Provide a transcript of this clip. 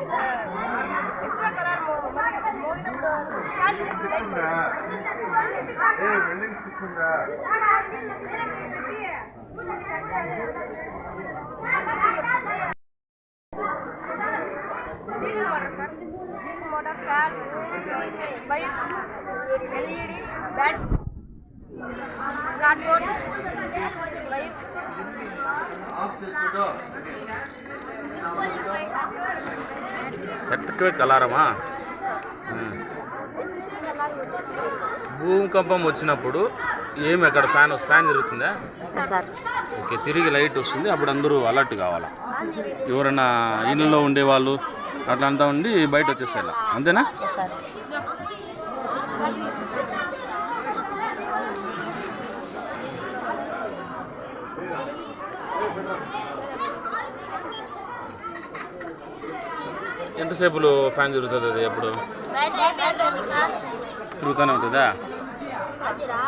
ఎక్కువ కలర్ మోగినప్పుడు diesel motor sir, diesel motor, fan, wire, LED, bat, cardboard, wire, earthquake అలారమా? భూకంపం వచ్చినప్పుడు ఏమి అక్కడ ఫ్యాన్ జరుగుతుందా సార్? ఓకే, తిరిగి లైట్ వస్తుంది, అప్పుడు అందరూ అలర్ట్ కావాలా? ఎవరైనా ఇళ్ళలో ఉండేవాళ్ళు అట్లా అంతా ఉండి బయట వచ్చేసేయాలి, అంతేనా? సార్ ఎంతసేపులో ఫ్యాన్ తిరుగుతుంది అది? ఎప్పుడు తిరుగుతూనే ఉంటుందా? అది రా